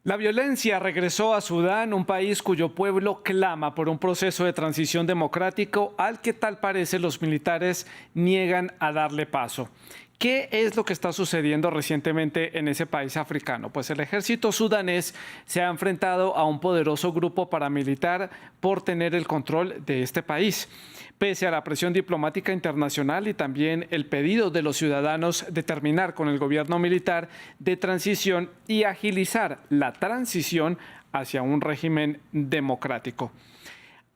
La violencia regresó a Sudán, un país cuyo pueblo clama por un proceso de transición democrático al que tal parece los militares niegan a darle paso. ¿Qué es lo que está sucediendo recientemente en ese país africano? Pues el ejército sudanés se ha enfrentado a un poderoso grupo paramilitar por tener el control de este país. Pese a la presión diplomática internacional y también el pedido de los ciudadanos de terminar con el gobierno militar de transición y agilizar la transición hacia un régimen democrático.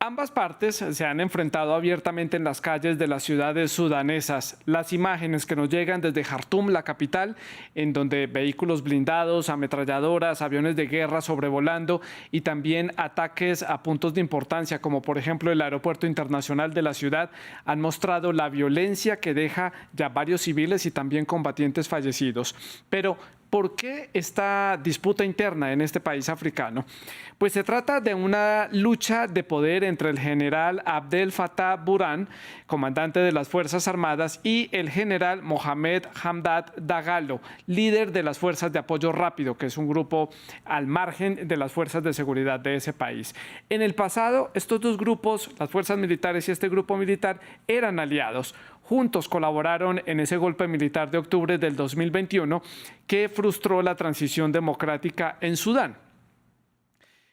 Ambas partes se han enfrentado abiertamente en las calles de las ciudades sudanesas. Las imágenes que nos llegan desde Jartum, la capital, en donde vehículos blindados, ametralladoras, aviones de guerra sobrevolando y también ataques a puntos de importancia, como por ejemplo el aeropuerto internacional de la ciudad, han mostrado la violencia que deja ya varios civiles y también combatientes fallecidos. Pero ¿por qué esta disputa interna en este país africano? Pues se trata de una lucha de poder entre el general Abdel Fattah Burhan, comandante de las Fuerzas Armadas, y el general Mohamed Hamdan Dagalo, líder de las Fuerzas de Apoyo Rápido, que es un grupo al margen de las fuerzas de seguridad de ese país. En el pasado, estos dos grupos, las fuerzas militares y este grupo militar, eran aliados. Juntos colaboraron en ese golpe militar de octubre del 2021 que frustró la transición democrática en Sudán.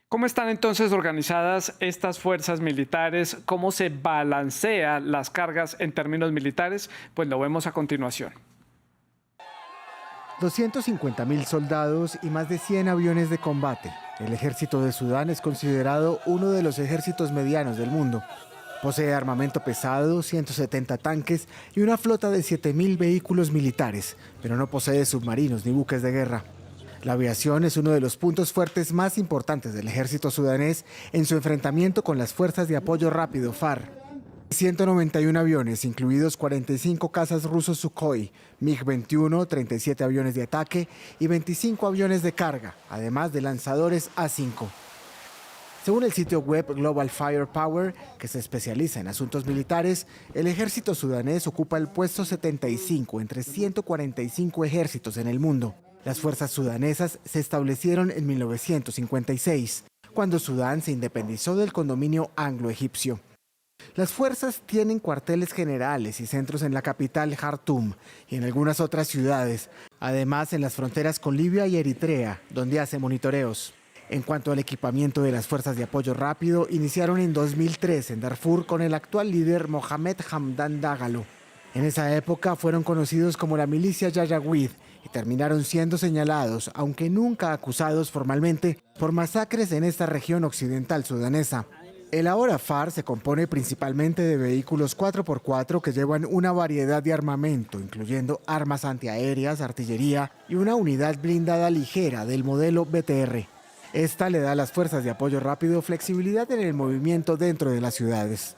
¿Cómo están entonces organizadas estas fuerzas militares? ¿Cómo se balancean las cargas en términos militares? Pues lo vemos a continuación. 250.000 soldados y más de 100 aviones de combate. El ejército de Sudán es considerado uno de los ejércitos medianos del mundo. Posee armamento pesado, 170 tanques y una flota de 7.000 vehículos militares, pero no posee submarinos ni buques de guerra. La aviación es uno de los puntos fuertes más importantes del ejército sudanés en su enfrentamiento con las fuerzas de apoyo rápido FAR. 191 aviones, incluidos 45 cazas rusos Sukhoi, MiG-21, 37 aviones de ataque y 25 aviones de carga, además de lanzadores A-5. Según el sitio web Global Firepower, que se especializa en asuntos militares, el ejército sudanés ocupa el puesto 75 entre 145 ejércitos en el mundo. Las fuerzas sudanesas se establecieron en 1956, cuando Sudán se independizó del condominio anglo-egipcio. Las fuerzas tienen cuarteles generales y centros en la capital Jartum y en algunas otras ciudades, además en las fronteras con Libia y Eritrea, donde hace monitoreos. En cuanto al equipamiento de las fuerzas de apoyo rápido, iniciaron en 2003 en Darfur con el actual líder Mohamed Hamdan Dagalo. En esa época fueron conocidos como la milicia Yayawid y terminaron siendo señalados, aunque nunca acusados formalmente, por masacres en esta región occidental sudanesa. El ahora FAR se compone principalmente de vehículos 4x4 que llevan una variedad de armamento, incluyendo armas antiaéreas, artillería y una unidad blindada ligera del modelo BTR. Esta le da a las fuerzas de apoyo rápido flexibilidad en el movimiento dentro de las ciudades.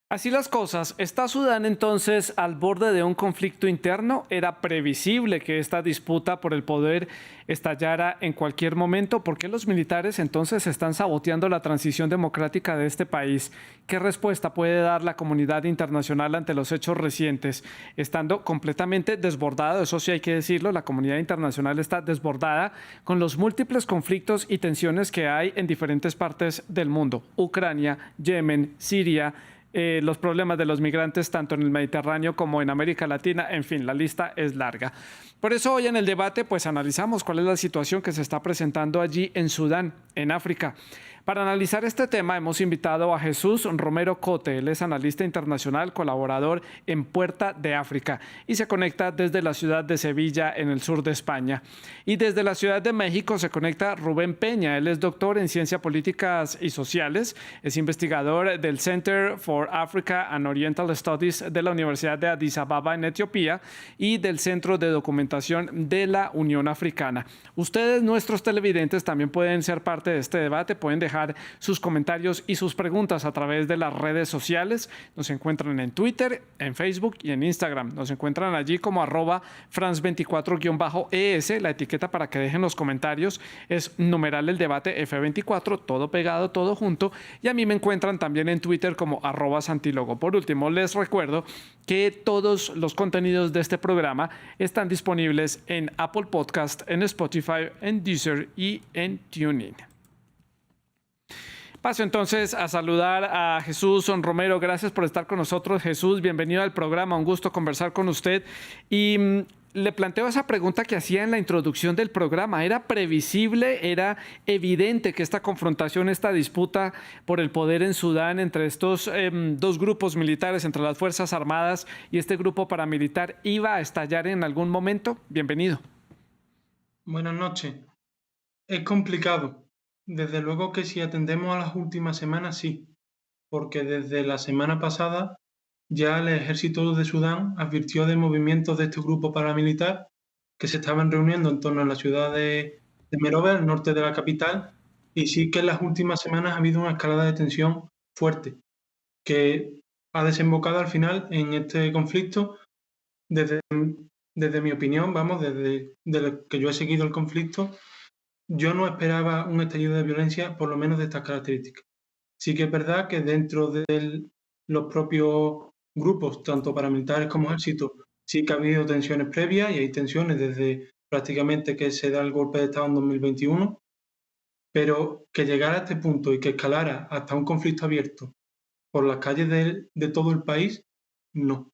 Así las cosas, ¿está Sudán entonces al borde de un conflicto interno? ¿Era previsible que esta disputa por el poder estallara en cualquier momento? ¿Por qué los militares entonces están saboteando la transición democrática de este país? ¿Qué respuesta puede dar la comunidad internacional ante los hechos recientes? Estando completamente desbordada, eso sí hay que decirlo, la comunidad internacional está desbordada con los múltiples conflictos y tensiones que hay en diferentes partes del mundo. Ucrania, Yemen, Siria, los problemas de los migrantes tanto en el Mediterráneo como en América Latina, en fin, la lista es larga. Por eso hoy en el debate pues analizamos cuál es la situación que se está presentando allí en Sudán, en África. Para analizar este tema hemos invitado a Jesús Romero Cote. Él es analista internacional, colaborador en Puerta de África y se conecta desde la ciudad de Sevilla, en el sur de España. Y desde la Ciudad de México se conecta Rubén Peña. Él es doctor en Ciencias Políticas y Sociales, es investigador del Center for Africa and Oriental Studies de la Universidad de Addis Ababa en Etiopía y del Centro de Documentación de la Unión Africana. Ustedes, nuestros televidentes, también pueden ser parte de este debate, pueden dejar dejar sus comentarios y sus preguntas a través de las redes sociales. Nos encuentran en Twitter, en Facebook y en Instagram. Nos encuentran allí como @France24-ES. La etiqueta para que dejen los comentarios es numeral el debate F24, todo pegado, todo junto. Y a mí me encuentran también en Twitter como @Santilogo. Por último, les recuerdo que todos los contenidos de este programa están disponibles en Apple Podcast, en Spotify, en Deezer y en TuneIn. Paso entonces a saludar a Jesús Romero. Gracias por estar con nosotros, Jesús. Bienvenido al programa. Un gusto conversar con usted. Y le planteo esa pregunta que hacía en la introducción del programa. ¿Era previsible, era evidente que esta confrontación, esta disputa por el poder en Sudán entre estos dos grupos militares, entre las Fuerzas Armadas y este grupo paramilitar, iba a estallar en algún momento? Bienvenido. Buenas noches. Es complicado. Desde luego que si atendemos a las últimas semanas, sí, porque desde la semana pasada ya el ejército de Sudán advirtió de movimientos de este grupo paramilitar que se estaban reuniendo en torno a la ciudad de Merowe, al norte de la capital, y sí que en las últimas semanas ha habido una escalada de tensión fuerte que ha desembocado al final en este conflicto. Desde mi opinión, desde que yo he seguido el conflicto, yo no esperaba un estallido de violencia, por lo menos de estas características. Sí que es verdad que dentro de los propios grupos, tanto paramilitares como ejércitos, sí que ha habido tensiones previas y hay tensiones desde prácticamente que se da el golpe de Estado en 2021, pero que llegara a este punto y que escalara hasta un conflicto abierto por las calles de todo el país, no.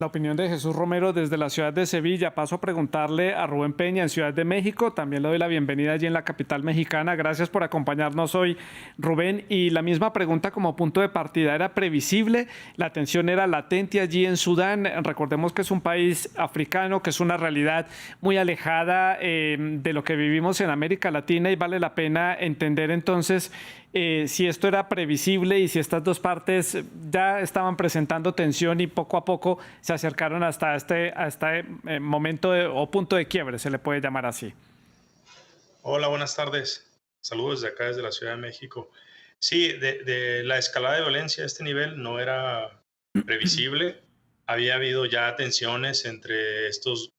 La opinión de Jesús Romero desde la ciudad de Sevilla. Paso a preguntarle a Rubén Peña en Ciudad de México. También le doy la bienvenida allí en la capital mexicana. Gracias por acompañarnos hoy, Rubén. Y la misma pregunta como punto de partida. ¿Era previsible? ¿La tensión era latente allí en Sudán? Recordemos que es un país africano, que es una realidad muy alejada de lo que vivimos en América Latina, y vale la pena entender entonces si esto era previsible y si estas dos partes ya estaban presentando tensión y poco a poco se acercaron hasta este momento o punto de quiebre, se le puede llamar así. Hola, buenas tardes. Saludos desde acá, desde la Ciudad de México. Sí, de la escalada de violencia a este nivel no era previsible. Había habido ya tensiones entre estos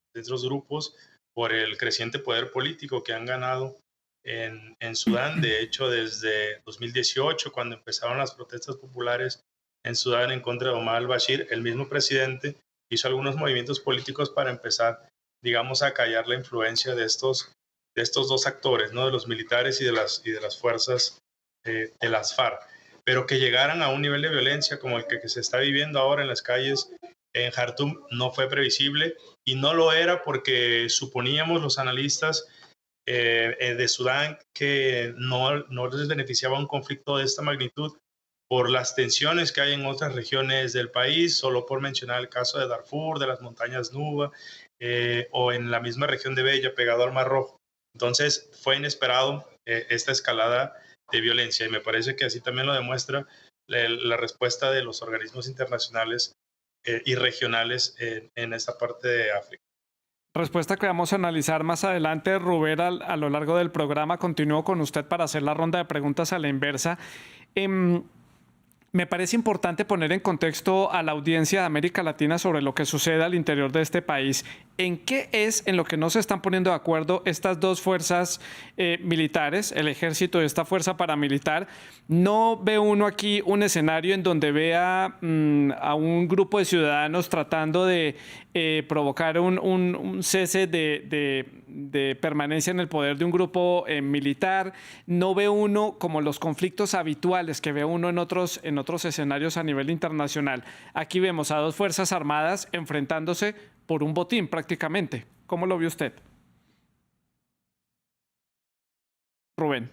grupos por el creciente poder político que han ganado en Sudán. De hecho, desde 2018, cuando empezaron las protestas populares en Sudán en contra de Omar al-Bashir, el mismo presidente hizo algunos movimientos políticos para empezar, digamos, a callar la influencia de estos dos actores, ¿no? De los militares y de las fuerzas de las FARC. Pero que llegaran a un nivel de violencia como el que se está viviendo ahora en las calles en Jartum no fue previsible, y no lo era porque suponíamos los analistas de Sudán que no les beneficiaba un conflicto de esta magnitud por las tensiones que hay en otras regiones del país, solo por mencionar el caso de Darfur, de las montañas Nuba, o en la misma región de Bella, pegado al Mar Rojo. Entonces fue inesperado esta escalada de violencia, y me parece que así también lo demuestra la respuesta de los organismos internacionales y regionales en esta parte de África. Respuesta que vamos a analizar más adelante, Rubén, a lo largo del programa. Continúo con usted para hacer la ronda de preguntas a la inversa. Me parece importante poner en contexto a la audiencia de América Latina sobre lo que sucede al interior de este país. ¿En qué es en lo que no se están poniendo de acuerdo estas dos fuerzas militares, el ejército y esta fuerza paramilitar? No ve uno aquí un escenario en donde vea a un grupo de ciudadanos tratando de provocar un cese de permanencia en el poder de un grupo militar. No ve uno como los conflictos habituales que ve uno en otros escenarios a nivel internacional. Aquí vemos a dos fuerzas armadas enfrentándose por un botín prácticamente. ¿Cómo lo vio usted? Rubén.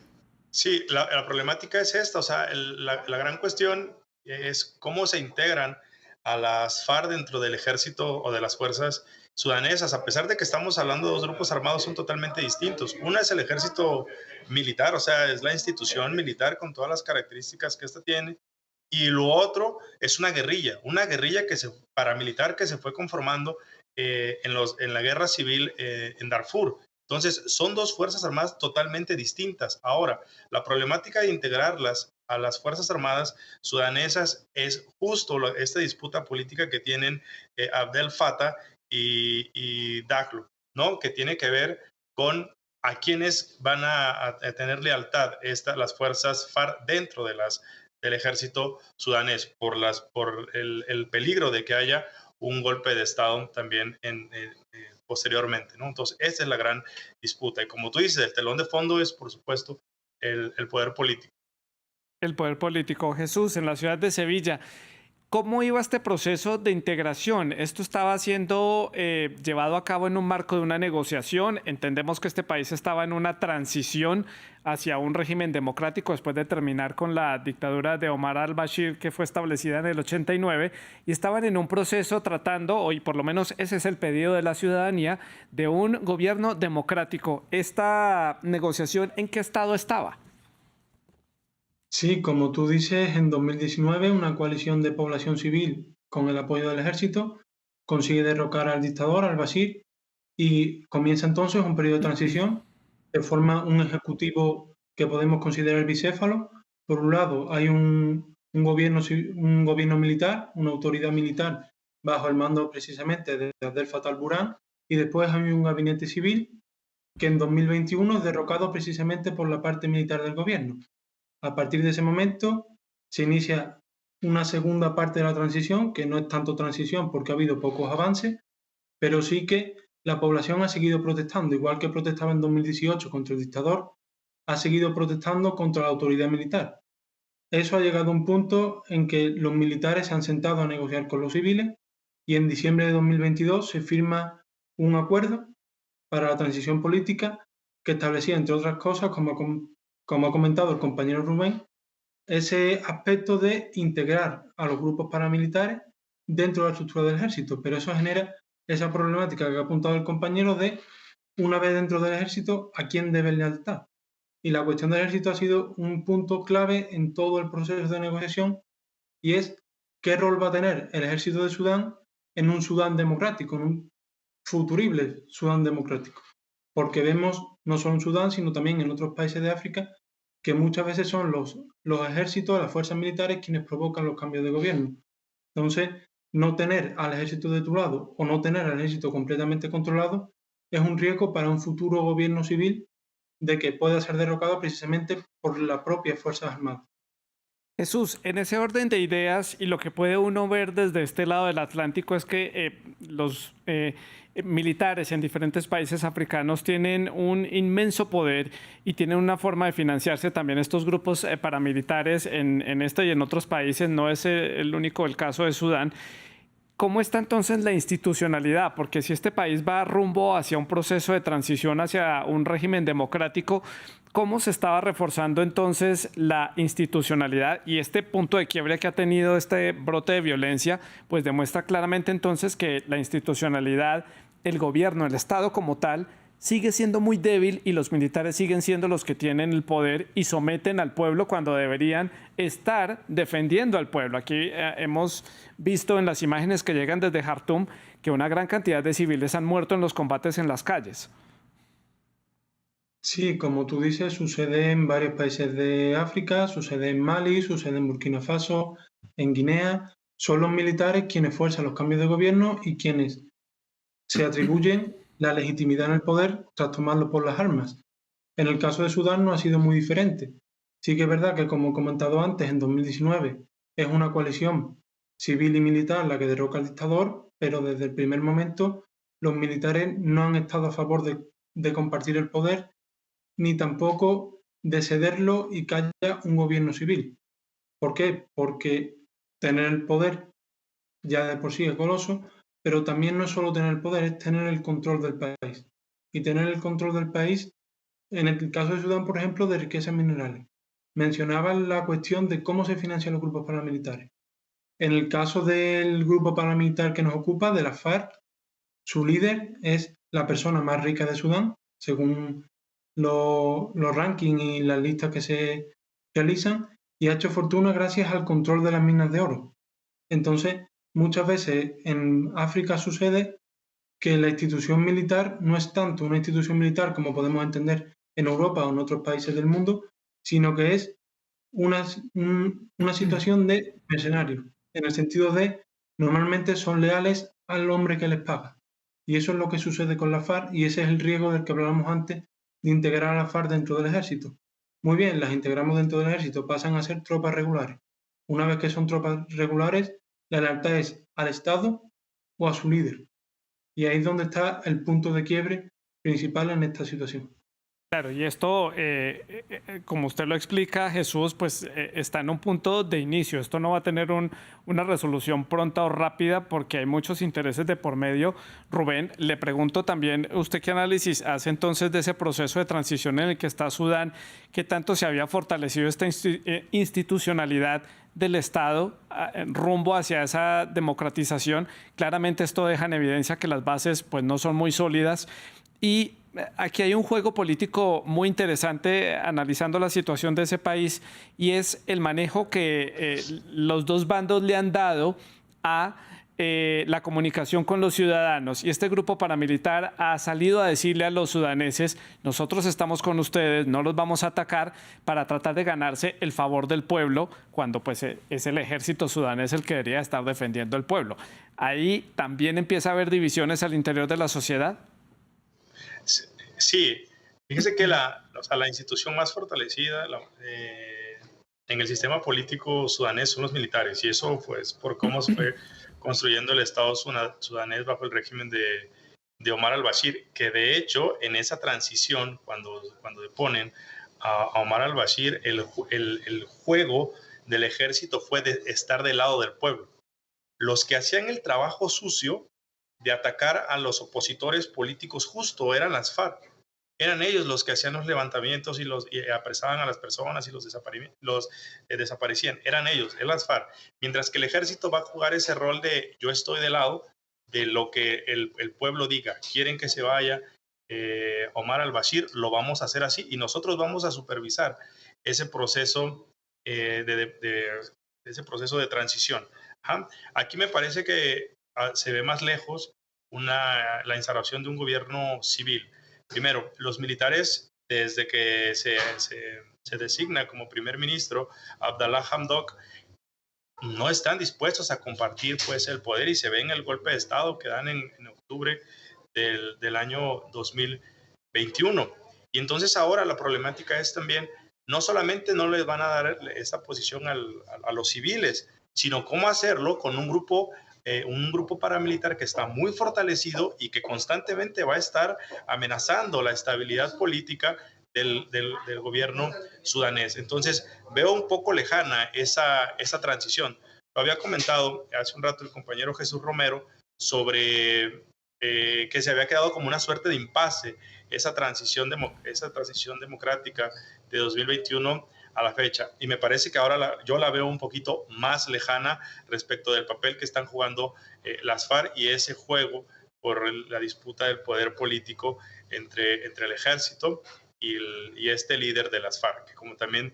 Sí, la problemática es esta, o sea, la gran cuestión es cómo se integran a las FARC dentro del ejército o de las fuerzas sudanesas, a pesar de que estamos hablando de dos grupos armados, son totalmente distintos. Una es el ejército militar, o sea, es la institución militar con todas las características que esta tiene, y lo otro es una guerrilla paramilitar que se fue conformando en la guerra civil en Darfur. Entonces, son dos fuerzas armadas totalmente distintas. Ahora, la problemática de integrarlas a las Fuerzas Armadas sudanesas es justo esta disputa política que tienen Abdel Fattah y Daglo, ¿no? Que tiene que ver con a quienes van a tener lealtad las fuerzas FARC dentro del ejército sudanés por el peligro de que haya un golpe de Estado también posteriormente, ¿no? Entonces, esa es la gran disputa. Y como tú dices, el telón de fondo es, por supuesto, el poder político. El poder político. Jesús, en la ciudad de Sevilla, ¿cómo iba este proceso de integración? ¿Esto estaba siendo llevado a cabo en un marco de una negociación? Entendemos que este país estaba en una transición hacia un régimen democrático después de terminar con la dictadura de Omar al-Bashir, que fue establecida en el 89, y estaban en un proceso tratando, y por lo menos ese es el pedido de la ciudadanía, de un gobierno democrático. ¿Esta negociación en qué estado estaba? Sí, como tú dices, en 2019 una coalición de población civil con el apoyo del ejército consigue derrocar al dictador, al-Bashir, y comienza entonces un periodo de transición que forma un ejecutivo que podemos considerar bicéfalo. Por un lado, hay un gobierno militar, una autoridad militar bajo el mando precisamente de Abdel Fattah al-Burhan, y después hay un gabinete civil que en 2021 es derrocado precisamente por la parte militar del gobierno. A partir de ese momento se inicia una segunda parte de la transición, que no es tanto transición porque ha habido pocos avances, pero sí que la población ha seguido protestando, igual que protestaba en 2018 contra el dictador, ha seguido protestando contra la autoridad militar. Eso ha llegado a un punto en que los militares se han sentado a negociar con los civiles y en diciembre de 2022 se firma un acuerdo para la transición política que establecía, entre otras cosas, como ha comentado el compañero Rubén, ese aspecto de integrar a los grupos paramilitares dentro de la estructura del ejército, pero eso genera esa problemática que ha apuntado el compañero de, una vez dentro del ejército, ¿a quién debe lealtad? Y la cuestión del ejército ha sido un punto clave en todo el proceso de negociación y es qué rol va a tener el ejército de Sudán en un Sudán democrático, en un futurible Sudán democrático. Porque vemos, no solo en Sudán, sino también en otros países de África, que muchas veces son los ejércitos, las fuerzas militares, quienes provocan los cambios de gobierno. Entonces, no tener al ejército de tu lado o no tener al ejército completamente controlado es un riesgo para un futuro gobierno civil de que pueda ser derrocado precisamente por las propias Fuerzas Armadas. Jesús, en ese orden de ideas y lo que puede uno ver desde este lado del Atlántico es que los militares en diferentes países africanos tienen un inmenso poder y tienen una forma de financiarse también estos grupos paramilitares en este y en otros países. No es el único el caso de Sudán. ¿Cómo está entonces la institucionalidad? Porque si este país va rumbo hacia un proceso de transición hacia un régimen democrático, ¿cómo se estaba reforzando entonces la institucionalidad? Y este punto de quiebre que ha tenido este brote de violencia, pues demuestra claramente entonces que la institucionalidad, el gobierno, el Estado como tal, sigue siendo muy débil y los militares siguen siendo los que tienen el poder y someten al pueblo cuando deberían estar defendiendo al pueblo. Aquí hemos visto en las imágenes que llegan desde Jartum que una gran cantidad de civiles han muerto en los combates en las calles. Sí, como tú dices, sucede en varios países de África, sucede en Mali, sucede en Burkina Faso, en Guinea. Son los militares quienes fuerzan los cambios de gobierno y quienes se atribuyen la legitimidad en el poder tras tomarlo por las armas. En el caso de Sudán no ha sido muy diferente. Sí que es verdad que, como he comentado antes, en 2019 es una coalición civil y militar la que derroca al dictador, pero desde el primer momento los militares no han estado a favor de compartir el poder, ni tampoco de cederlo y que haya un gobierno civil. ¿Por qué? Porque tener el poder ya de por sí es goloso, pero también no es solo tener el poder, es tener el control del país. Y tener el control del país, en el caso de Sudán, por ejemplo, de riquezas minerales. Mencionaba la cuestión de cómo se financian los grupos paramilitares. En el caso del grupo paramilitar que nos ocupa, de la FARC, su líder es la persona más rica de Sudán, según los rankings y las listas que se realizan, y ha hecho fortuna gracias al control de las minas de oro. Entonces, muchas veces en África sucede que la institución militar no es tanto una institución militar como podemos entender en Europa o en otros países del mundo, sino que es una situación de mercenarios, en el sentido de normalmente son leales al hombre que les paga. Y eso es lo que sucede con la FARC y ese es el riesgo del que hablábamos antes de integrar a la FARC dentro del ejército. Muy bien, las integramos dentro del ejército, pasan a ser tropas regulares. Una vez que son tropas regulares, la lealtad es al Estado o a su líder. Y ahí es donde está el punto de quiebre principal en esta situación. Claro, y esto, como usted lo explica, Jesús, pues está en un punto de inicio. Esto no va a tener una resolución pronta o rápida porque hay muchos intereses de por medio. Rubén, le pregunto también, ¿usted qué análisis hace entonces de ese proceso de transición en el que está Sudán? ¿Qué tanto se había fortalecido esta institucionalidad del Estado rumbo hacia esa democratización? Claramente esto deja en evidencia que las bases pues, no son muy sólidas. Y aquí hay un juego político muy interesante analizando la situación de ese país y es el manejo que los dos bandos le han dado a la comunicación con los ciudadanos. Y este grupo paramilitar ha salido a decirle a los sudaneses, nosotros estamos con ustedes, no los vamos a atacar, para tratar de ganarse el favor del pueblo, cuando pues es el ejército sudanés el que debería estar defendiendo al pueblo. Ahí también empieza a haber divisiones al interior de la sociedad. Sí, fíjese que la institución más fortalecida en el sistema político sudanés son los militares, y eso pues por cómo se fue construyendo el Estado sudanés bajo el régimen de Omar al-Bashir, que de hecho en esa transición, cuando deponen a Omar al-Bashir, el juego del ejército fue de estar del lado del pueblo. Los que hacían el trabajo sucio de atacar a los opositores políticos justo eran las FARC. Eran ellos los que hacían los levantamientos y apresaban a las personas y los desaparecían. Eran ellos, eran las FARC. Mientras que el ejército va a jugar ese rol de yo estoy del lado de lo que el pueblo diga. Quieren que se vaya Omar al-Bashir, lo vamos a hacer así y nosotros vamos a supervisar ese proceso ese proceso de transición. Ajá. Aquí me parece que se ve más lejos la instalación de un gobierno civil. Primero, los militares, desde que se designa como primer ministro Abdallah Hamdok, no están dispuestos a compartir pues, el poder y se ve en el golpe de Estado que dan en octubre del año 2021. Y entonces ahora la problemática es también, no solamente no les van a dar esa posición a los civiles, sino cómo hacerlo con un grupo paramilitar que está muy fortalecido y que constantemente va a estar amenazando la estabilidad política del gobierno sudanés. Entonces, veo un poco lejana esa transición. Lo había comentado hace un rato el compañero Jesús Romero sobre que se había quedado como una suerte de impasse esa transición democrática de 2021 a la fecha. Y me parece que ahora yo la veo un poquito más lejana respecto del papel que están jugando las FARC y ese juego por la disputa del poder político entre el ejército y este líder de las FARC, que como también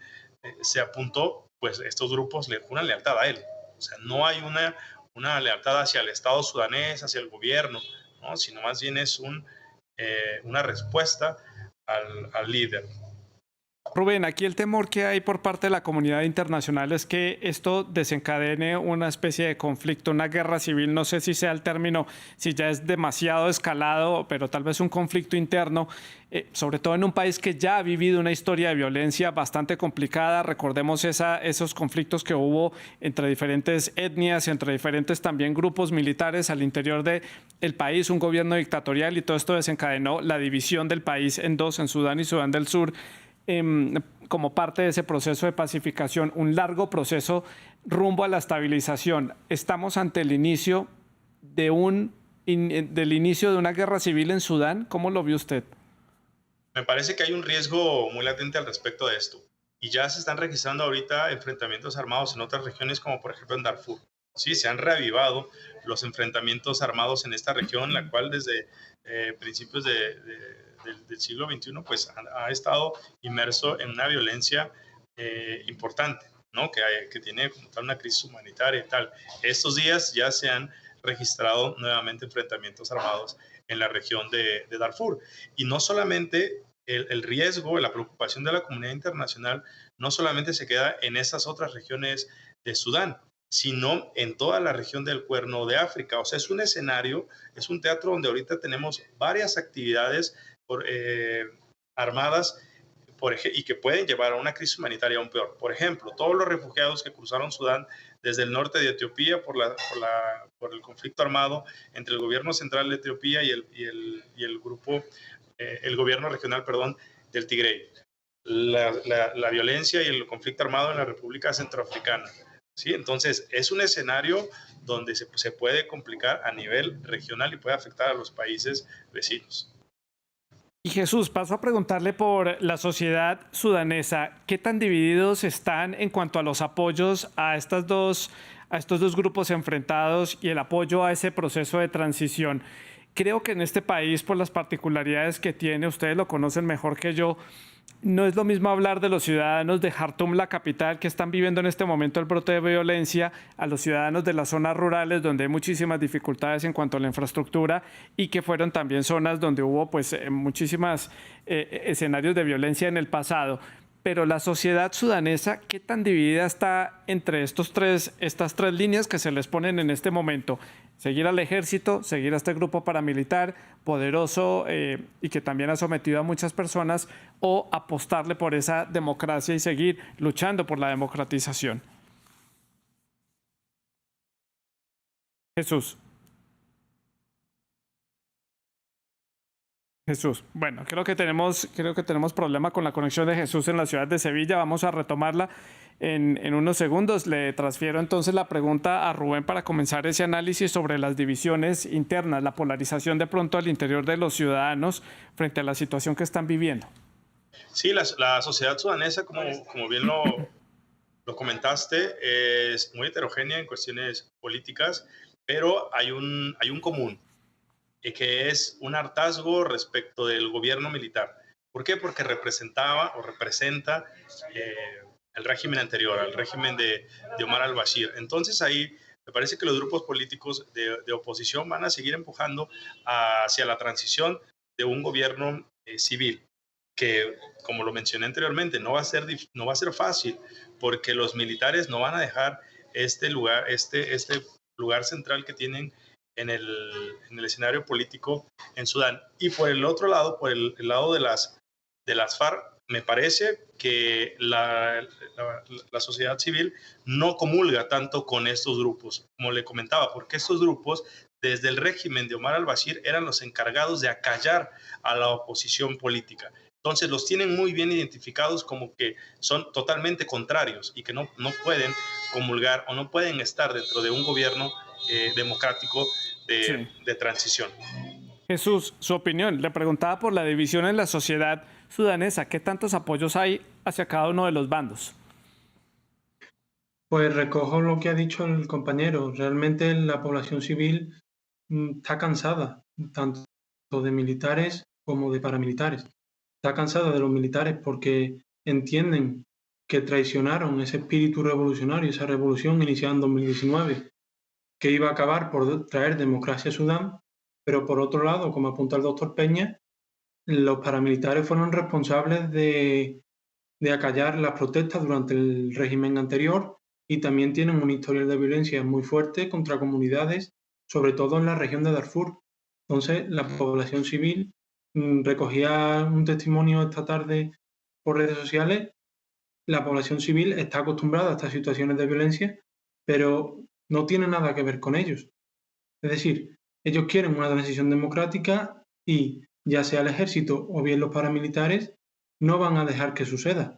se apuntó, pues estos grupos le juran lealtad a él. O sea, no hay una lealtad hacia el Estado sudanés, hacia el gobierno, ¿no? Sino más bien es una respuesta al líder. Rubén, aquí el temor que hay por parte de la comunidad internacional es que esto desencadene una especie de conflicto, una guerra civil, no sé si sea el término, si ya es demasiado escalado, pero tal vez un conflicto interno, sobre todo en un país que ya ha vivido una historia de violencia bastante complicada. Recordemos esos conflictos que hubo entre diferentes etnias, entre diferentes también grupos militares al interior del país, un gobierno dictatorial, y todo esto desencadenó la división del país en dos, en Sudán y Sudán del Sur. Como parte de ese proceso de pacificación, un largo proceso rumbo a la estabilización. ¿Estamos ante el inicio del inicio de una guerra civil en Sudán? ¿Cómo lo vio usted? Me parece que hay un riesgo muy latente al respecto de esto. Y ya se están registrando ahorita enfrentamientos armados en otras regiones, como por ejemplo en Darfur. Sí, se han reavivado los enfrentamientos armados en esta región, la cual desde principios del siglo XXI pues ha estado inmerso en una violencia importante, ¿no? Que tiene como tal una crisis humanitaria y tal. Estos días ya se han registrado nuevamente enfrentamientos armados en la región de Darfur. Y no solamente el riesgo, la preocupación de la comunidad internacional, no solamente se queda en esas otras regiones de Sudán, sino en toda la región del Cuerno de África. O sea, es un escenario, es un teatro donde ahorita tenemos varias actividades armadas y que pueden llevar a una crisis humanitaria aún peor. Por ejemplo, todos los refugiados que cruzaron Sudán desde el norte de Etiopía por el conflicto armado entre el gobierno central de Etiopía y el grupo, el gobierno regional, perdón, del Tigray. La violencia y el conflicto armado en la República Centroafricana. ¿Sí? Entonces, es un escenario donde se puede complicar a nivel regional y puede afectar a los países vecinos. Y Jesús, paso a preguntarle por la sociedad sudanesa. ¿Qué tan divididos están en cuanto a los apoyos a estos dos grupos enfrentados y el apoyo a ese proceso de transición? Creo que en este país, por las particularidades que tiene, ustedes lo conocen mejor que yo, no es lo mismo hablar de los ciudadanos de Jartum, la capital, que están viviendo en este momento el brote de violencia, a los ciudadanos de las zonas rurales, donde hay muchísimas dificultades en cuanto a la infraestructura y que fueron también zonas donde hubo pues muchísimos escenarios de violencia en el pasado. Pero la sociedad sudanesa, ¿qué tan dividida está entre estas tres líneas que se les ponen en este momento? Seguir al ejército, seguir a este grupo paramilitar poderoso y que también ha sometido a muchas personas, o apostarle por esa democracia y seguir luchando por la democratización. Jesús. Bueno, creo que tenemos problema con la conexión de Jesús en la ciudad de Sevilla. Vamos a retomarla en unos segundos. Le transfiero entonces la pregunta a Rubén para comenzar ese análisis sobre las divisiones internas, la polarización de pronto al interior de los ciudadanos frente a la situación que están viviendo. Sí, la sociedad sudanesa, como bien lo comentaste, es muy heterogénea en cuestiones políticas, pero hay un común, que es un hartazgo respecto del gobierno militar. ¿Por qué? Porque representa el régimen anterior, al régimen de Omar al-Bashir. Entonces ahí me parece que los grupos políticos de oposición van a seguir empujando hacia la transición de un gobierno civil, que, como lo mencioné anteriormente, no va a ser fácil, porque los militares no van a dejar este lugar central que tienen en el escenario político en Sudán. Y por el otro lado, por el lado de las FARC, me parece que la sociedad civil no comulga tanto con estos grupos, como le comentaba, porque estos grupos, desde el régimen de Omar al-Bashir, eran los encargados de acallar a la oposición política. Entonces los tienen muy bien identificados como que son totalmente contrarios y que no pueden comulgar o no pueden estar dentro de un gobierno democrático de transición. Jesús, su opinión. Le preguntaba por la división en la sociedad sudanesa. ¿Qué tantos apoyos hay hacia cada uno de los bandos? Pues recojo lo que ha dicho el compañero. Realmente la población civil está cansada, tanto de militares como de paramilitares. Está cansada de los militares porque entienden que traicionaron ese espíritu revolucionario, esa revolución iniciada en 2019, que iba a acabar por traer democracia a Sudán, pero por otro lado, como apunta el doctor Peña, los paramilitares fueron responsables de acallar las protestas durante el régimen anterior y también tienen un historial de violencia muy fuerte contra comunidades, sobre todo en la región de Darfur. Entonces, la población civil, recogía un testimonio esta tarde por redes sociales, la población civil está acostumbrada a estas situaciones de violencia, pero no tiene nada que ver con ellos. Es decir, ellos quieren una transición democrática y ya sea el ejército o bien los paramilitares no van a dejar que suceda,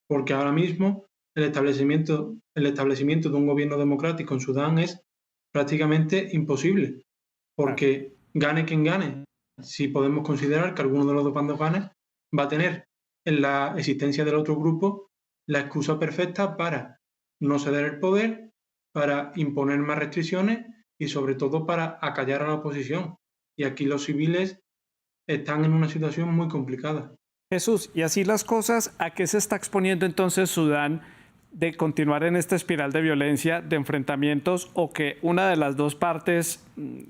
porque ahora mismo el establecimiento de un gobierno democrático en Sudán es prácticamente imposible, porque gane quien gane, si podemos considerar que alguno de los dos bandos gane, va a tener en la existencia del otro grupo la excusa perfecta para no ceder el poder, para imponer más restricciones y sobre todo para acallar a la oposición. Y aquí los civiles están en una situación muy complicada. Jesús, y así las cosas, ¿a qué se está exponiendo entonces Sudán de continuar en esta espiral de violencia, de enfrentamientos, o que una de las dos partes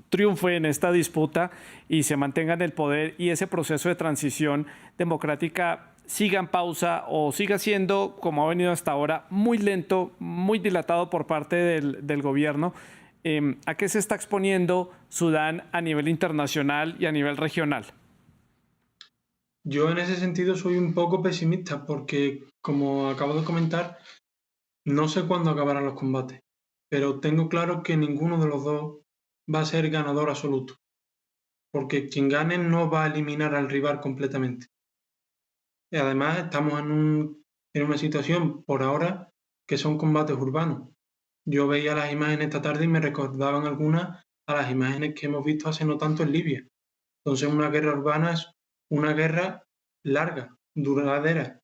triunfe en esta disputa y se mantenga en el poder y ese proceso de transición democrática siga en pausa o siga siendo, como ha venido hasta ahora, muy lento, muy dilatado por parte del gobierno? ¿A qué se está exponiendo Sudán a nivel internacional y a nivel regional? Yo en ese sentido soy un poco pesimista porque, como acabo de comentar, no sé cuándo acabarán los combates, pero tengo claro que ninguno de los dos va a ser ganador absoluto, porque quien gane no va a eliminar al rival completamente. Y además estamos en una situación por ahora que son combates urbanos. Yo veía las imágenes esta tarde y me recordaban algunas a las imágenes que hemos visto hace no tanto en Libia. Entonces una guerra urbana es una guerra larga, duradera.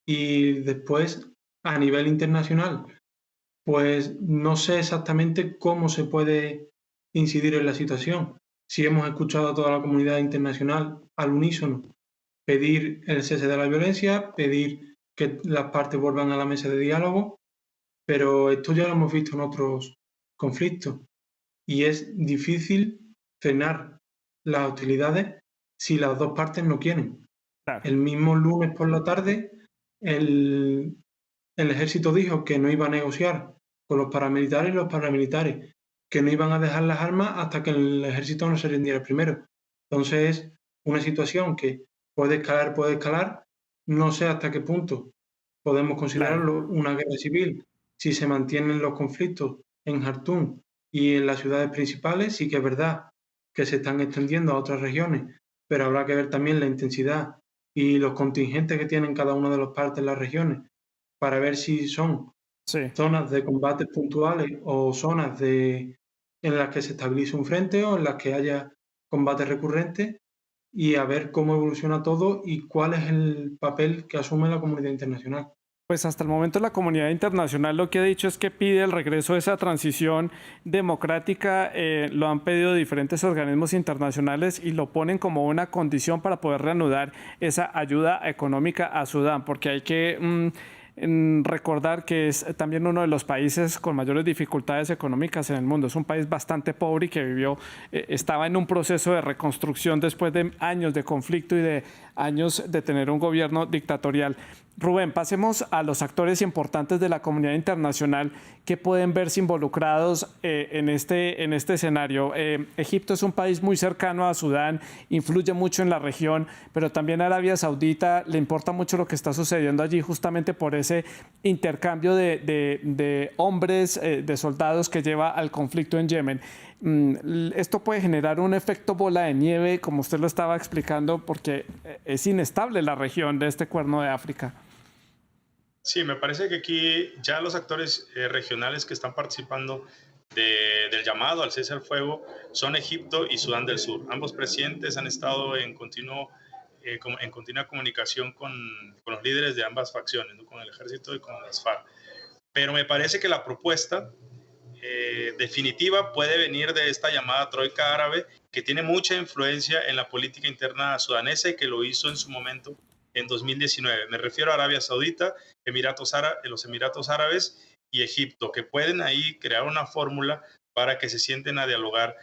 Y después, a nivel internacional, pues no sé exactamente cómo se puede incidir en la situación. Si hemos escuchado a toda la comunidad internacional al unísono pedir el cese de la violencia, pedir que las partes vuelvan a la mesa de diálogo, pero esto ya lo hemos visto en otros conflictos y es difícil frenar las hostilidades si las dos partes no quieren. Claro. El mismo lunes por la tarde, el, el ejército dijo que no iba a negociar con los paramilitares y los paramilitares, que no iban a dejar las armas hasta que el ejército no se rindiera primero. Entonces, es una situación que puede escalar, no sé hasta qué punto podemos Claro. considerarlo una guerra civil. Si se mantienen los conflictos en Jartum y en las ciudades principales, sí que es verdad que se están extendiendo a otras regiones, pero habrá que ver también la intensidad y los contingentes que tienen cada una de las partes en las regiones para ver si son Sí. zonas de combates puntuales o zonas en las que se estabilice un frente o en las que haya combates recurrentes y a ver cómo evoluciona todo y cuál es el papel que asume la comunidad internacional. Pues hasta el momento la comunidad internacional lo que ha dicho es que pide el regreso de esa transición democrática. Lo han pedido diferentes organismos internacionales y lo ponen como una condición para poder reanudar esa ayuda económica a Sudán, porque hay que recordar que es también uno de los países con mayores dificultades económicas en el mundo. Es un país bastante pobre y que estaba en un proceso de reconstrucción después de años de conflicto y de años de tener un gobierno dictatorial. Rubén, pasemos a los actores importantes de la comunidad internacional que pueden verse involucrados en este escenario. Egipto es un país muy cercano a Sudán, influye mucho en la región, pero también a Arabia Saudita le importa mucho lo que está sucediendo allí justamente por ese intercambio de hombres, de soldados que lleva al conflicto en Yemen. Esto puede generar un efecto bola de nieve, como usted lo estaba explicando, porque es inestable la región de este Cuerno de África. Sí, me parece que aquí ya los actores regionales que están participando del llamado al cese al fuego son Egipto y Sudán del Sur. Ambos presidentes han estado en continua comunicación con los líderes de ambas facciones, ¿no? Con el ejército y con las FARC. Pero me parece que la propuesta definitiva puede venir de esta llamada troika árabe, que tiene mucha influencia en la política interna sudanesa y que lo hizo en su momento en 2019. Me refiero a Arabia Saudita, los Emiratos Árabes y Egipto, que pueden ahí crear una fórmula para que se sienten a dialogar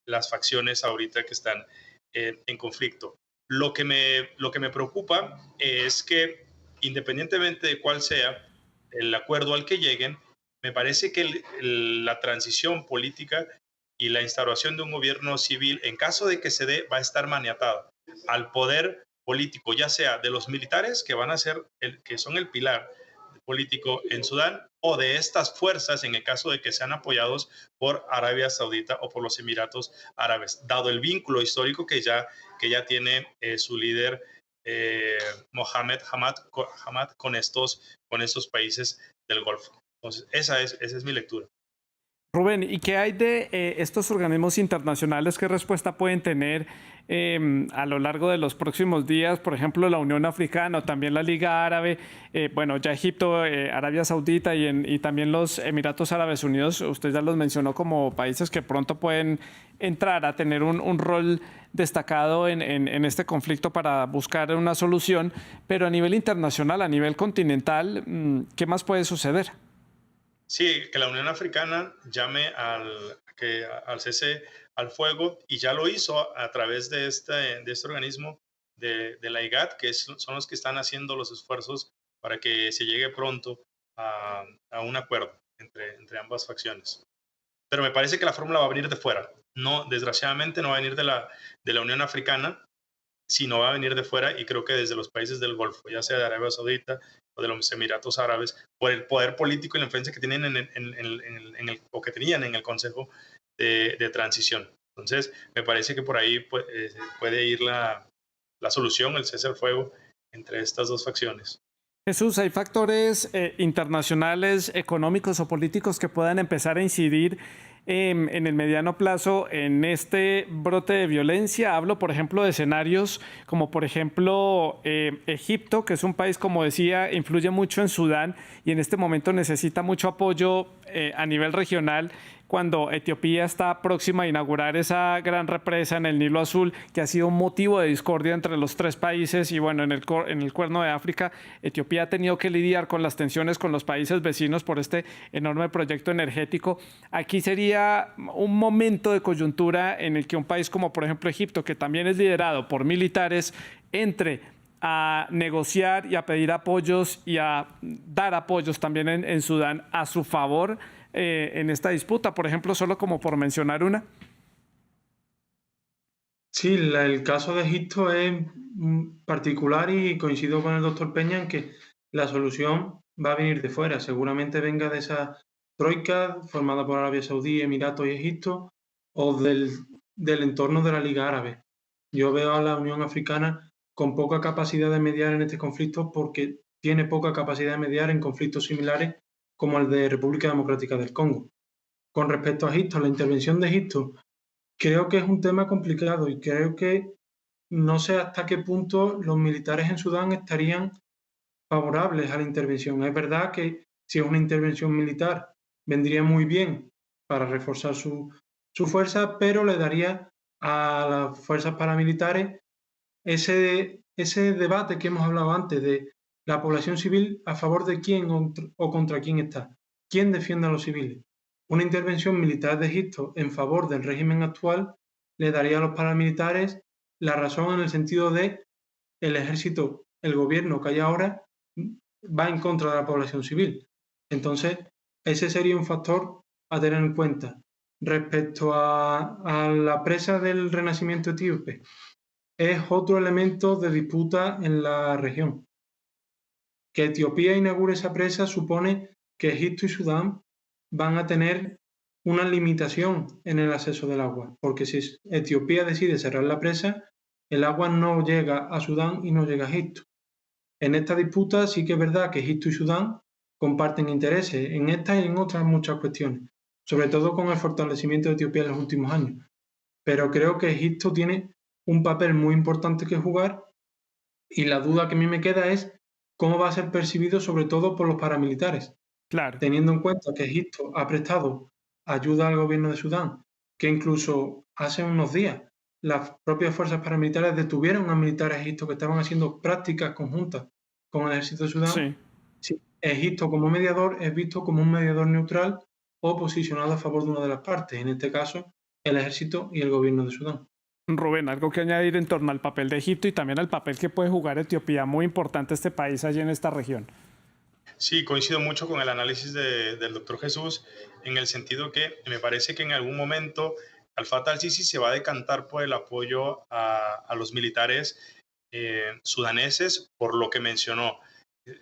las facciones ahorita que están en conflicto. Lo que me preocupa es que, independientemente de cuál sea el acuerdo al que lleguen, me parece que la transición política y la instauración de un gobierno civil, en caso de que se dé, va a estar maniatada al poder político, ya sea de los militares, que van a ser que son el pilar político en Sudán, o de estas fuerzas en el caso de que sean apoyados por Arabia Saudita o por los Emiratos Árabes, dado el vínculo histórico que ya tiene su líder Mohamed Hamad con estos países del Golfo. Entonces, esa es mi lectura. Rubén, ¿y qué hay de estos organismos internacionales? ¿Qué respuesta pueden tener a lo largo de los próximos días? Por ejemplo, la Unión Africana o también la Liga Árabe, bueno, ya Egipto, Arabia Saudita y también los Emiratos Árabes Unidos, usted ya los mencionó como países que pronto pueden entrar a tener un rol destacado en este conflicto para buscar una solución, pero a nivel internacional, a nivel continental, ¿qué más puede suceder? Sí, que la Unión Africana llame al cese al fuego y ya lo hizo a través de este organismo de la IGAD, son los que están haciendo los esfuerzos para que se llegue pronto a un acuerdo entre ambas facciones. Pero me parece que la fórmula va a venir de fuera. No, desgraciadamente no va a venir de la Unión Africana, sino va a venir de fuera y creo que desde los países del Golfo, ya sea de Arabia Saudita o de los Emiratos Árabes, por el poder político y la influencia que tienen o que tenían en el Consejo de Transición. Entonces, me parece que por ahí puede ir la solución, el cese al fuego entre estas dos facciones. Jesús, ¿hay factores internacionales, económicos o políticos que puedan empezar a incidir en el mediano plazo en este brote de violencia? Hablo, por ejemplo, de escenarios como, por ejemplo, Egipto, que es un país, como decía, influye mucho en Sudán y en este momento necesita mucho apoyo a nivel regional, cuando Etiopía está próxima a inaugurar esa gran represa en el Nilo Azul, que ha sido un motivo de discordia entre los tres países. Y bueno, en el Cuerno de África, Etiopía ha tenido que lidiar con las tensiones con los países vecinos por este enorme proyecto energético. Aquí sería un momento de coyuntura en el que un país como, por ejemplo, Egipto, que también es liderado por militares, entre a negociar y a pedir apoyos y a dar apoyos también en Sudán a su favor en esta disputa, por ejemplo, solo como por mencionar una. Sí, el caso de Egipto es particular y coincido con el doctor Peña en que la solución va a venir de fuera. Seguramente venga de esa troika formada por Arabia Saudí, Emiratos y Egipto o del entorno de la Liga Árabe. Yo veo a la Unión Africana con poca capacidad de mediar en este conflicto porque tiene poca capacidad de mediar en conflictos similares como el de República Democrática del Congo. Con respecto a Egipto, la intervención de Egipto creo que es un tema complicado y creo que no sé hasta qué punto los militares en Sudán estarían favorables a la intervención. Es verdad que si es una intervención militar vendría muy bien para reforzar su fuerza, pero le daría a las fuerzas paramilitares ese debate que hemos hablado antes de la población civil a favor de quién o contra quién está, quién defiende a los civiles. Una intervención militar de Egipto en favor del régimen actual le daría a los paramilitares la razón en el sentido de el ejército, el gobierno que hay ahora va en contra de la población civil. Entonces, ese sería un factor a tener en cuenta. Respecto a la presa del renacimiento etíope, es otro elemento de disputa en la región. Que Etiopía inaugure esa presa supone que Egipto y Sudán van a tener una limitación en el acceso del agua, porque si Etiopía decide cerrar la presa, el agua no llega a Sudán y no llega a Egipto. En esta disputa sí que es verdad que Egipto y Sudán comparten intereses en esta y en otras muchas cuestiones, sobre todo con el fortalecimiento de Etiopía en los últimos años. Pero creo que Egipto tiene un papel muy importante que jugar y la duda que a mí me queda es cómo va a ser percibido sobre todo por los paramilitares, Claro. teniendo en cuenta que Egipto ha prestado ayuda al gobierno de Sudán, que incluso hace unos días las propias fuerzas paramilitares detuvieron a militares egipcios que estaban haciendo prácticas conjuntas con el ejército de Sudán. Sí. Sí, Egipto como mediador es visto como un mediador neutral o posicionado a favor de una de las partes, en este caso el ejército y el gobierno de Sudán. Rubén, algo que añadir en torno al papel de Egipto y también al papel que puede jugar Etiopía. Muy importante este país allí en esta región. Sí, coincido mucho con el análisis del doctor Jesús en el sentido que me parece que en algún momento Al-Fatah al-Sisi se va a decantar por el apoyo a los militares sudaneses por lo que mencionó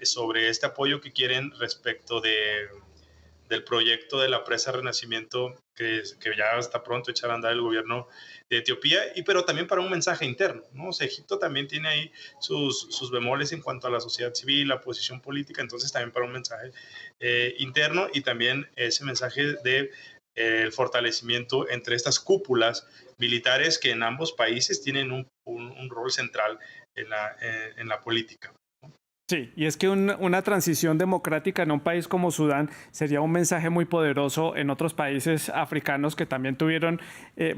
sobre este apoyo que quieren respecto del proyecto de la presa Renacimiento que ya está pronto echar a andar el gobierno de Etiopía, pero también para un mensaje interno, ¿no? O sea, Egipto también tiene ahí sus bemoles en cuanto a la sociedad civil, la posición política, entonces también para un mensaje interno y también ese mensaje de el fortalecimiento entre estas cúpulas militares que en ambos países tienen un rol central en la política. Sí, y es que una transición democrática en un país como Sudán sería un mensaje muy poderoso en otros países africanos que también tuvieron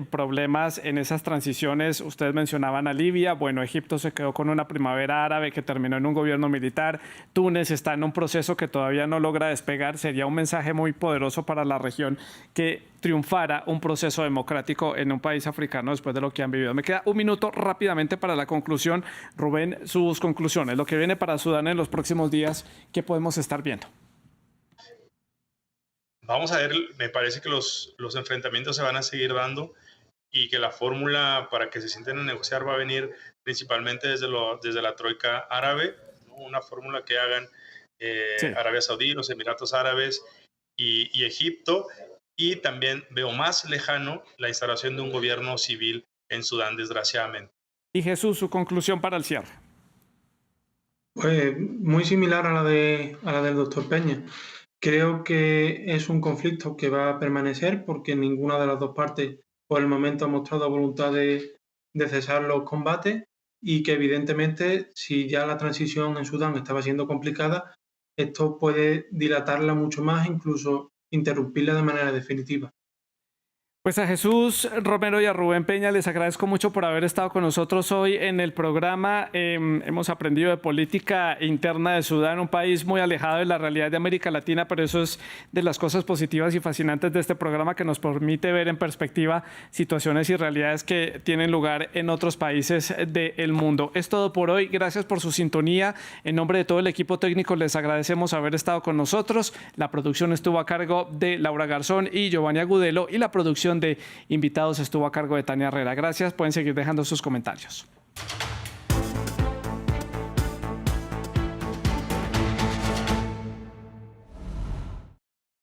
problemas en esas transiciones. Ustedes mencionaban a Libia, bueno, Egipto se quedó con una primavera árabe que terminó en un gobierno militar, Túnez está en un proceso que todavía no logra despegar. Sería un mensaje muy poderoso para la región que triunfara un proceso democrático en un país africano después de lo que han vivido. Me queda un minuto rápidamente para la conclusión. Rubén, sus conclusiones, lo que viene para Sudán en los próximos días, ¿qué podemos estar viendo? Vamos a ver, me parece que los enfrentamientos se van a seguir dando y que la fórmula para que se sienten a negociar va a venir principalmente desde la troika árabe, ¿no? Una fórmula que hagan Sí. Arabia Saudí, los Emiratos Árabes y Egipto. Y también veo más lejano la instalación de un gobierno civil en Sudán, desgraciadamente. Y Jesús, su conclusión para el cierre. Pues muy similar a la del doctor Peña. Creo que es un conflicto que va a permanecer porque ninguna de las dos partes por el momento ha mostrado voluntad de cesar los combates y que evidentemente si ya la transición en Sudán estaba siendo complicada, esto puede dilatarla mucho más, incluso interrumpirla de manera definitiva. Pues a Jesús Romero y a Rubén Peña les agradezco mucho por haber estado con nosotros hoy en el programa. Hemos aprendido de política interna de Sudán, un país muy alejado de la realidad de América Latina, pero eso es de las cosas positivas y fascinantes de este programa, que nos permite ver en perspectiva situaciones y realidades que tienen lugar en otros países del mundo. Es todo por hoy. Gracias por su sintonía. En nombre de todo el equipo técnico les agradecemos haber estado con nosotros. La producción estuvo a cargo de Laura Garzón y Giovanni Agudelo y la producción de invitados estuvo a cargo de Tania Herrera. Gracias, pueden seguir dejando sus comentarios.